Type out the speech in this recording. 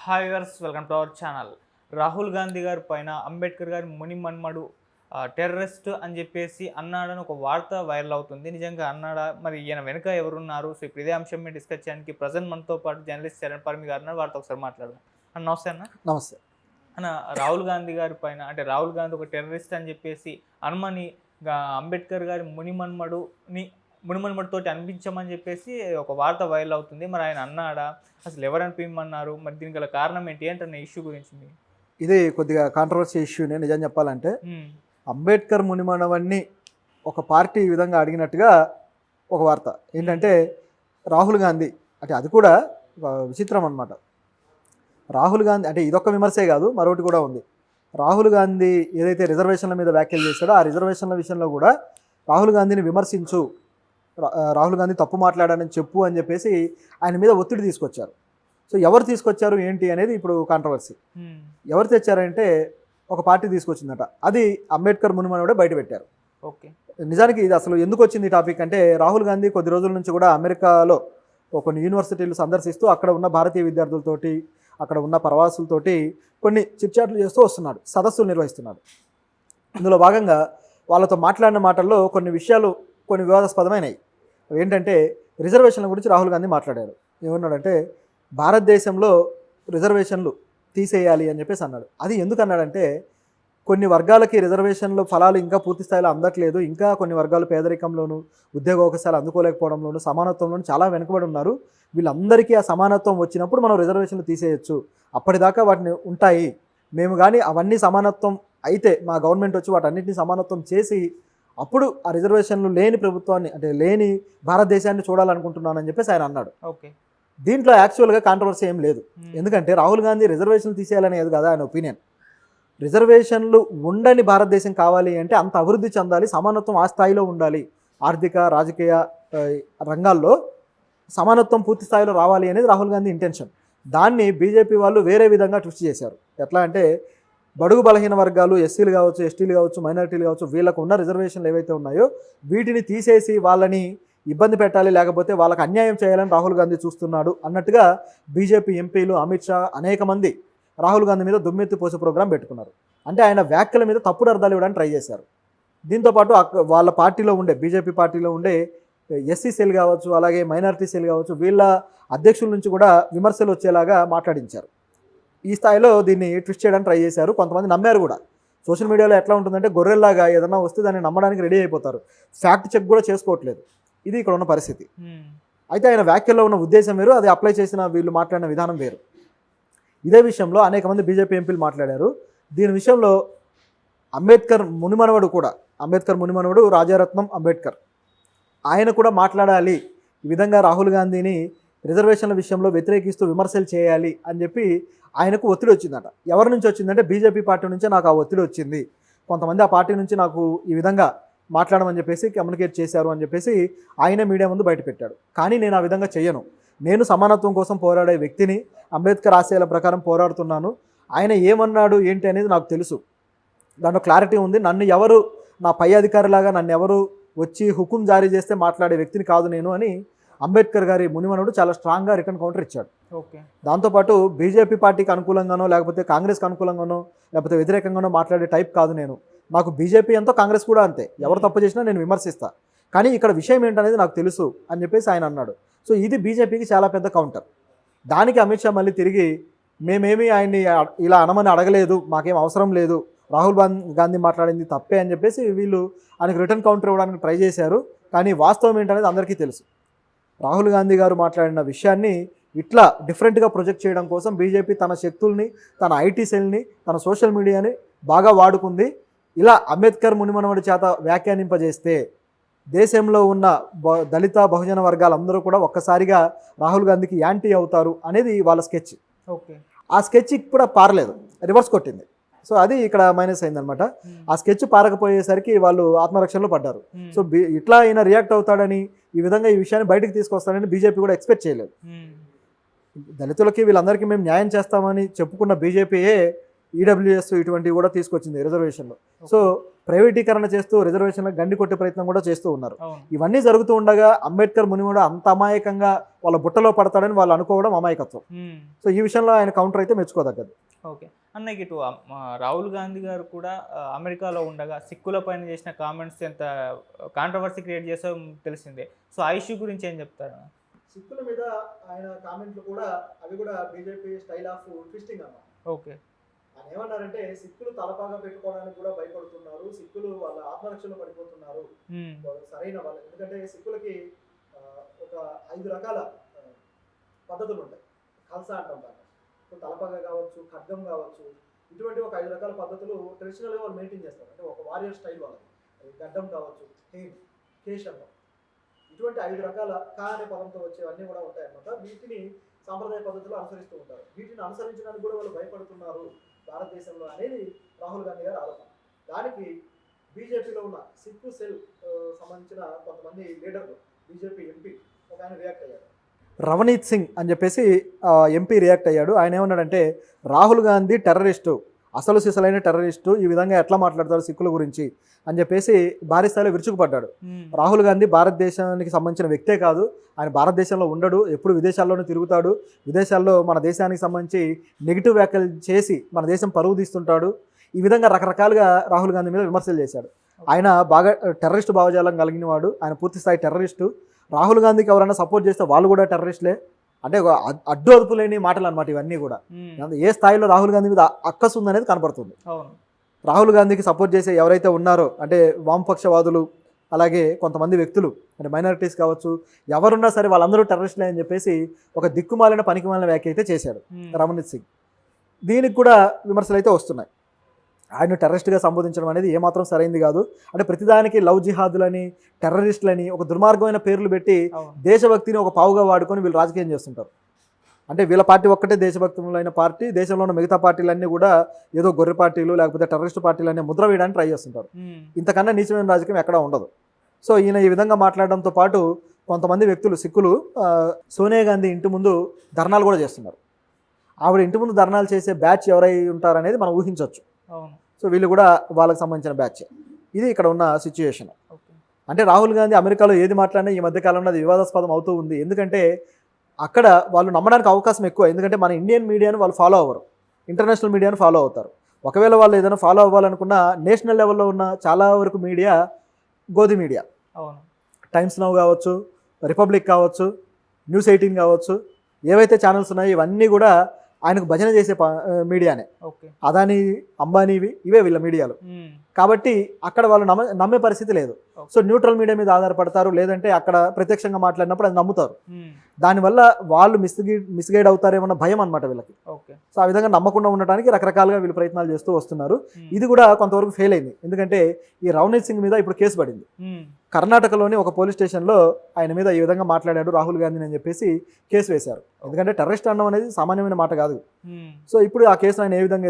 Hi viewers, welcome to our channel. Rahul Gandhi గారి పైన అంబేద్కర్ గారి ముని మన్మడు టెర్రరిస్ట్ అని చెప్పేసి అన్నాడని ఒక వార్త వైరల్ అవుతుంది. నిజంగా అన్నాడా? మరి ఈయన వెనుక ఎవరున్నారు? సో ఇప్పుడు ఇదే అంశం మీద డిస్కస్ చేయడానికి ప్రజెంట్ మనతో పాటు జర్నలిస్ట్ చరణ్ పర్మి గారు ఉన్నారు. వారితో ఒకసారి మాట్లాడదాం. అన్న నమస్తే అన్న. నమస్తే. అన్న, రాహుల్ గాంధీ గారి పైన అంటే రాహుల్ గాంధీ ఒక టెర్రరిస్ట్ అని చెప్పేసి అనుమని అంబేద్కర్ గారి మునిమన్మడితోటి అనిపించమని చెప్పేసి ఒక వార్త వైరల్ అవుతుంది. మరి ఆయన అన్నాడా? అసలు ఎవరు అనిపించమన్నారు? మరి దీనికి గల కారణం ఏంటి ఏంటన్న ఇష్యూ గురించి? ఇది కొద్దిగా కాంట్రవర్సీ ఇష్యూనే నిజం చెప్పాలంటే. అంబేద్కర్ మునిమనవన్ని ఒక పార్టీ ఈ విధంగా అడిగినట్టుగా ఒక వార్త ఏంటంటే, రాహుల్ గాంధీ అంటే అది కూడా విచిత్రం అనమాట. రాహుల్ గాంధీ అంటే ఇదొక్క విమర్శే కాదు, మరొకటి కూడా ఉంది. రాహుల్ గాంధీ ఏదైతే రిజర్వేషన్ల మీద వ్యాఖ్యలు చేశాడో ఆ రిజర్వేషన్ల విషయంలో కూడా రాహుల్ గాంధీని విమర్శించు, రాహుల్ గాంధీ తప్పు మాట్లాడానని చెప్పు అని చెప్పేసి ఆయన మీద ఒత్తిడి తీసుకొచ్చారు. సో ఎవరు తీసుకొచ్చారు ఏంటి అనేది ఇప్పుడు కాంట్రవర్సీ. ఎవరు తెచ్చారంటే ఒక పార్టీ తీసుకొచ్చిందట. అది అంబేద్కర్ మునిమనుడే బయట పెట్టారు. ఓకే, నిజానికి ఇది అసలు ఎందుకు వచ్చింది ఈ టాపిక్ అంటే, రాహుల్ గాంధీ కొద్ది రోజుల నుంచి కూడా అమెరికాలో కొన్ని యూనివర్సిటీలు సందర్శిస్తూ అక్కడ ఉన్న భారతీయ విద్యార్థులతోటి, అక్కడ ఉన్న ప్రవాసులతోటి కొన్ని చిట్చాట్లు చేస్తూ వస్తున్నాడు, సదస్సులు నిర్వహిస్తున్నాడు. ఇందులో భాగంగా వాళ్ళతో మాట్లాడిన మాటల్లో కొన్ని విషయాలు కొన్ని వివాదాస్పదమైనవి. ఏంటంటే రిజర్వేషన్ల గురించి రాహుల్ గాంధీ మాట్లాడారు. ఏమన్నాడంటే, భారతదేశంలో రిజర్వేషన్లు తీసేయాలి అని చెప్పేసి అన్నాడు. అది ఎందుకు అన్నాడంటే, కొన్ని వర్గాలకి రిజర్వేషన్లు ఫలాలు ఇంకా పూర్తి స్థాయిలో అందట్లేదు, ఇంకా కొన్ని వర్గాలు పేదరికంలోను, ఉద్యోగ అవకాశాలు అందుకోలేకపోవడంలోను, సమానత్వంలోను చాలా వెనుకబడి ఉన్నారు. వీళ్ళందరికీ ఆ సమానత్వం వచ్చినప్పుడు మనం రిజర్వేషన్లు తీసేయచ్చు, అప్పటిదాకా వాటిని ఉంటాయి. మేము కానీ అవన్నీ సమానత్వం అయితే మా గవర్నమెంట్ వచ్చి వాటన్నిటిని సమానత్వం చేసి అప్పుడు ఆ రిజర్వేషన్లు లేని ప్రభుత్వాన్ని అంటే లేని భారతదేశాన్ని చూడాలనుకుంటున్నానని చెప్పేసి ఆయన అన్నాడు. ఓకే, దీంట్లో యాక్చువల్గా కాంట్రవర్సీ ఏం లేదు. ఎందుకంటే రాహుల్ గాంధీ రిజర్వేషన్లు తీసేయాలనేది కదా ఆయన ఒపీనియన్. రిజర్వేషన్లు ఉండని భారతదేశం కావాలి అంటే అంత అభివృద్ధి చెందాలి, సమానత్వం ఆ స్థాయిలో ఉండాలి, ఆర్థిక రాజకీయ రంగాల్లో సమానత్వం పూర్తి స్థాయిలో రావాలి అనేది రాహుల్ గాంధీ ఇంటెన్షన్. దాన్ని బీజేపీ వాళ్ళు వేరే విధంగా ట్విస్ట్ చేశారు. ఎట్లా అంటే, బడుగు బలహీన వర్గాలు, ఎస్సీలు కావచ్చు, ఎస్టీలు కావచ్చు, మైనారిటీలు కావచ్చు, వీళ్ళకు ఉన్న రిజర్వేషన్లు ఏవైతే ఉన్నాయో వీటిని తీసేసి వాళ్ళని ఇబ్బంది పెట్టాలి, లేకపోతే వాళ్ళకి అన్యాయం చేయాలని రాహుల్ గాంధీ చూస్తున్నాడు అన్నట్టుగా బీజేపీ ఎంపీలు, అమిత్ షా అనేక మంది రాహుల్ గాంధీ మీద దుమ్మెత్తి పోసే ప్రోగ్రాం పెట్టుకున్నారు. అంటే ఆయన వ్యాఖ్యల మీద తప్పుడు అర్థాలు ఇవ్వడానికి ట్రై చేశారు. దీంతోపాటు వాళ్ళ పార్టీలో ఉండే బీజేపీ పార్టీలో ఉండే ఎస్సీ సెల్ కావచ్చు, అలాగే మైనారిటీ సెల్ కావచ్చు, వీళ్ళ అధ్యక్షుల నుంచి కూడా విమర్శలు వచ్చేలాగా మాట్లాడించారు. ఈ స్థాయిలో దీన్ని ట్విస్ట్ చేయడానికి ట్రై చేశారు. కొంతమంది నమ్మారు కూడా. సోషల్ మీడియాలో ఎట్లా ఉంటుందంటే, గొర్రెల్లాగా ఏదైనా వస్తే దాన్ని నమ్మడానికి రెడీ అయిపోతారు, ఫ్యాక్ట్ చెక్ కూడా చేసుకోవట్లేదు. ఇది ఇక్కడ ఉన్న పరిస్థితి. అయితే ఆయన వ్యాఖ్యల్లో ఉన్న ఉద్దేశం వేరు, అది అప్లై చేసిన వీళ్ళు మాట్లాడిన విధానం వేరు. ఇదే విషయంలో అనేక మంది బీజేపీ ఎంపీలు మాట్లాడారు. దీని విషయంలో అంబేద్కర్ మునిమనవడు రాజారత్నం అంబేద్కర్, ఆయన కూడా మాట్లాడాలి. ఈ విధంగా రాహుల్ గాంధీని రిజర్వేషన్ల విషయంలో వ్యతిరేకిస్తూ విమర్శలు చేయాలి అని చెప్పి ఆయనకు ఒత్తిడి వచ్చిందట. ఎవరి నుంచి వచ్చిందంటే, బీజేపీ పార్టీ నుంచే నాకు ఆ ఒత్తిడి వచ్చింది, కొంతమంది ఆ పార్టీ నుంచి నాకు ఈ విధంగా మాట్లాడమని చెప్పేసి కమ్యూనికేట్ చేశారు అని చెప్పేసి ఆయనే మీడియా ముందు బయటపెట్టాడు. కానీ నేను ఆ విధంగా చెయ్యను, నేను సమానత్వం కోసం పోరాడే వ్యక్తిని, అంబేద్కర్ ఆశయాల ప్రకారం పోరాడుతున్నాను. ఆయన ఏమన్నాడు ఏంటి అనేది నాకు తెలుసు, దాంట్లో క్లారిటీ ఉంది. నన్ను ఎవరు నా పై అధికారిలాగా నన్ను ఎవరు వచ్చి హుకుం జారీ చేస్తే మాట్లాడే వ్యక్తిని కాదు నేను అని అంబేద్కర్ గారి మునిమనుడు చాలా స్ట్రాంగ్గా రిటర్న్ కౌంటర్ ఇచ్చాడు. ఓకే, దాంతోపాటు బీజేపీ పార్టీకి అనుకూలంగానో, లేకపోతే కాంగ్రెస్కి అనుకూలంగానో, లేకపోతే వ్యతిరేకంగానో మాట్లాడే టైప్ కాదు నేను. నాకు బీజేపీ ఎంతో, కాంగ్రెస్ కూడా అంతే, ఎవరు తప్పు చేసినా నేను విమర్శిస్తా, కానీ ఇక్కడ విషయం ఏంటనేది నాకు తెలుసు అని చెప్పేసి ఆయన అన్నాడు. సో ఇది బీజేపీకి చాలా పెద్ద కౌంటర్. దానికి అమిత్ షా మళ్ళీ తిరిగి, మేమేమి ఆయన్ని ఇలా అనమని అడగలేదు, మాకేం అవసరం లేదు, రాహుల్ గాంధీ మాట్లాడింది తప్పే అని చెప్పేసి వీళ్ళు ఆయనకు రిటర్న్ కౌంటర్ ఇవ్వడానికి ట్రై చేశారు. కానీ వాస్తవం ఏంటనేది అందరికీ తెలుసు. రాహుల్ గాంధీ గారు మాట్లాడిన విషయాన్ని ఇట్లా డిఫరెంట్గా ప్రొజెక్ట్ చేయడం కోసం బీజేపీ తన శక్తుల్ని, తన ఐటీ సెల్ని, తన సోషల్ మీడియాని బాగా వాడుకుంది. ఇలా అంబేద్కర్ మునిమనవడి చేత వ్యాఖ్యానింపజేస్తే దేశంలో ఉన్న దళిత బహుజన వర్గాలందరూ కూడా ఒక్కసారిగా రాహుల్ గాంధీకి యాంటీ అవుతారు అనేది వాళ్ళ స్కెచ్. ఓకే, ఆ స్కెచ్ కూడా పారలేదు, రివర్స్ కొట్టింది. సో అది ఇక్కడ మైనస్ అయిందనమాట. ఆ స్కెచ్ పారకపోయేసరికి వాళ్ళు ఆత్మరక్షణలో పడ్డారు. సో ఇట్లా ఈయన రియాక్ట్ అవుతాడని, ఈ విధంగా ఈ విషయాన్ని బయటకు తీసుకొస్తాడని బీజేపీ కూడా ఎక్స్పెక్ట్ చేయలేదు. దళితులకి వీళ్ళందరికీ మేము న్యాయం చేస్తామని చెప్పుకున్న బీజేపీయే ఈడబ్ల్యూఎస్ ఇటువంటివి కూడా తీసుకొచ్చింది రిజర్వేషన్లో. సో ప్రైవేటీకరణ చేస్తూ రిజర్వేషన్లకు గండి కొట్టే ప్రయత్నం కూడా చేస్తూ ఉన్నారు. అవును. ఇవన్నీ జరుగుతూ ఉండగా అంబేద్కర్ మునిమడు అంత అమాయకంగా వాళ్ళ బుట్టలో పడతాడని వాళ్ళు అనుకోవడం అమాయకత్వం. సో ఈ విషయంలో ఆయన కౌంటర్ అయితే మెచ్చుకోదగ్గది. ఓకే. అన్నకి ఇటు రాహుల్ గాంధీ గారు కూడా అమెరికాలో ఉండగా సిక్కుల పైన చేసిన కామెంట్స్ ఎంత కాంట్రవర్సీ క్రియేట్ చేసో తెలిసిందే. సో ఆ ఇష్యూ గురించి ఏం చెప్తారు? సిక్కుల మీద ఆయన కామెంట్లు కూడా అవి కూడా బీజేపీ స్టైల్ ఆఫ్ ట్విస్టింగ్ అన్నమాట. ఓకే. ఆయన ఏమన్నారంటే సిక్కులు తలపాగా పెట్టుకోవడానికి కూడా భయపడుతున్నారు, సిక్కులు వాళ్ళ ఆత్మరక్షలో పడిపోతున్నారు, సరైన వాళ్ళు. ఎందుకంటే సిక్కులకి ఒక 5 రకాల పద్ధతులు ఉంటాయి. ఖల్సా అంటాం దాన్ని. తలపాగా కావచ్చు, ఖడ్గం కావచ్చు, ఇటువంటి ఒక 5 రకాల పద్ధతులు ట్రెడిషనల్గా వాళ్ళు మెయింటైన్ చేస్తారు. అంటే ఒక వారియర్ స్టైల్ వాళ్ళది. అది గడ్డం కావచ్చు, కేశం, ఇటువంటి 5 రకాల కా అనే పదంతో వచ్చేవన్నీ కూడా ఉంటాయన్నమాట. వీటిని సాంప్రదాయ పద్ధతిలో అనుసరిస్తూ ఉంటారు. వీటిని అనుసరించడానికి కూడా వాళ్ళు భయపడుతున్నారు భారతదేశంలో అనేది రాహుల్ గాంధీ గారి ఆరోపణ. దానికి బీజేపీలో ఉన్న సిక్కు సెల్ సంబంధించిన కొంతమంది లీడర్లు, బీజేపీ ఎంపీ ఒక ఆయన రియాక్ట్ అయ్యారు. రవనీత్ సింగ్ అని చెప్పేసి ఎంపీ రియాక్ట్ అయ్యాడు. ఆయన ఏమన్నాడంటే రాహుల్ గాంధీ టెర్రరిస్టు, అసలు సిసలైన టెర్రరిస్టు, ఈ విధంగా ఎట్లా మాట్లాడతాడు సిక్కుల గురించి అని చెప్పేసి భారీ స్థాయిలో విరుచుకుపడ్డాడు. రాహుల్ గాంధీ భారతదేశానికి సంబంధించిన వ్యక్తే కాదు, ఆయన భారతదేశంలో ఉండడు, ఎప్పుడు విదేశాల్లోనే తిరుగుతాడు, విదేశాల్లో మన దేశానికి సంబంధించి నెగిటివ్ వ్యాఖ్యలు చేసి మన దేశం పరువు తీస్తుంటాడు. ఈ విధంగా రకరకాలుగా రాహుల్ గాంధీ మీద విమర్శలు చేశాడు. ఆయన బాగా టెర్రరిస్టు భావజాలం కలిగిన వాడు, ఆయన పూర్తి స్థాయి టెర్రరిస్టు. రాహుల్ గాంధీకి ఎవరైనా సపోర్ట్ చేస్తే వాళ్ళు కూడా టెర్రరిస్టులే. అంటే అడ్డు అదుపు లేని మాటలు అనమాట ఇవన్నీ కూడా. ఏ స్థాయిలో రాహుల్ గాంధీ మీద అక్కసు ఉందనేది కనపడుతుంది. రాహుల్ గాంధీకి సపోర్ట్ చేసే ఎవరైతే ఉన్నారో అంటే వామపక్షవాదులు, అలాగే కొంతమంది వ్యక్తులు అంటే మైనారిటీస్ కావచ్చు, ఎవరున్నా సరే వాళ్ళందరూ టెర్రరిస్టులే అని చెప్పేసి ఒక దిక్కుమాలిన పనికిమాలిన వ్యాఖ్య అయితే చేశాడు రవనీత్ సింగ్. దీనికి కూడా విమర్శలు అయితే వస్తున్నాయి. ఆయన టెర్రరిస్ట్గా సంబోధించడం అనేది ఏమాత్రం సరైంది కాదు. అంటే ప్రతిదానికి లవ్ జిహాదులని, టెర్రరిస్టులని ఒక దుర్మార్గమైన పేర్లు పెట్టి దేశభక్తిని ఒక పావుగా వాడుకొని వీళ్ళు రాజకీయం చేస్తుంటారు. అంటే వీళ్ళ పార్టీ ఒక్కటే దేశభక్తులైన పార్టీ, దేశంలో ఉన్న మిగతా పార్టీలన్నీ కూడా ఏదో గొర్రె పార్టీలు లేకపోతే టెర్రరిస్ట్ పార్టీలు అనే ముద్ర వేయడానికి ట్రై చేస్తుంటారు. ఇంతకన్నా నీచమైన రాజకీయం ఎక్కడా ఉండదు. సో ఈయన ఈ విధంగా మాట్లాడడంతో పాటు కొంతమంది వ్యక్తులు సిక్కులు సోనియా గాంధీ ఇంటి ముందు ధర్నాలు కూడా చేస్తున్నారు. ఆవిడ ఇంటి ముందు ధర్నాలు చేసే బ్యాచ్ ఎవరై ఉంటారనేది మనం ఊహించవచ్చు. సో వీళ్ళు కూడా వాళ్ళకి సంబంధించిన బ్యాచ్. ఇది ఇక్కడ ఉన్న సిచ్యుయేషన్. అంటే రాహుల్ గాంధీ అమెరికాలో ఏది మాట్లాడినా ఈ మధ్యకాలంలో అది వివాదాస్పదం అవుతూ ఉంది. ఎందుకంటే అక్కడ వాళ్ళు నమ్మడానికి అవకాశం ఎక్కువ. ఎందుకంటే మన ఇండియన్ మీడియాను వాళ్ళు ఫాలో అవ్వరు, ఇంటర్నేషనల్ మీడియాను ఫాలో అవుతారు. ఒకవేళ వాళ్ళు ఏదైనా ఫాలో అవ్వాలనుకున్న నేషనల్ లెవెల్లో ఉన్న చాలా వరకు మీడియా గోధి మీడియా, టైమ్స్ నౌ కావచ్చు, రిపబ్లిక్ కావచ్చు, న్యూస్ 18 కావచ్చు, ఏవైతే ఛానల్స్ ఉన్నాయో ఇవన్నీ కూడా ఆయనకు భజన చేసే మీడియానే. అదాని, అంబానీవి ఇవే వీళ్ళ మీడియాలు. కాబట్టి అక్కడ వాళ్ళు నమ్మే పరిస్థితి లేదు. సో న్యూట్రల్ మీడియా మీద ఆధారపడతారు, లేదంటే అక్కడ ప్రత్యక్షంగా మాట్లాడినప్పుడు అది నమ్ముతారు. దానివల్ల వాళ్ళు మిస్గైడ్ అవుతారేమన్న భయం అనమాట వీళ్ళకి. సో ఆ విధంగా నమ్మకుండా ఉండటానికి రకరకాలుగా వీళ్ళు ప్రయత్నాలు చేస్తూ వస్తున్నారు. ఇది కూడా కొంతవరకు ఫెయిల్ అయింది. ఎందుకంటే ఈ రవనీత్ సింగ్ మీద ఇప్పుడు కేసు పడింది. కర్ణాటకలోని ఒక పోలీస్ స్టేషన్లో ఆయన మీద ఈ విధంగా మాట్లాడాడు రాహుల్ గాంధీని అని చెప్పేసి కేసు వేశారు. ఎందుకంటే టెర్రరిస్ట్ అనడం అనేది సామాన్యమైన మాట కాదు. సో ఇప్పుడు ఆ కేసును ఆయన ఏ విధంగా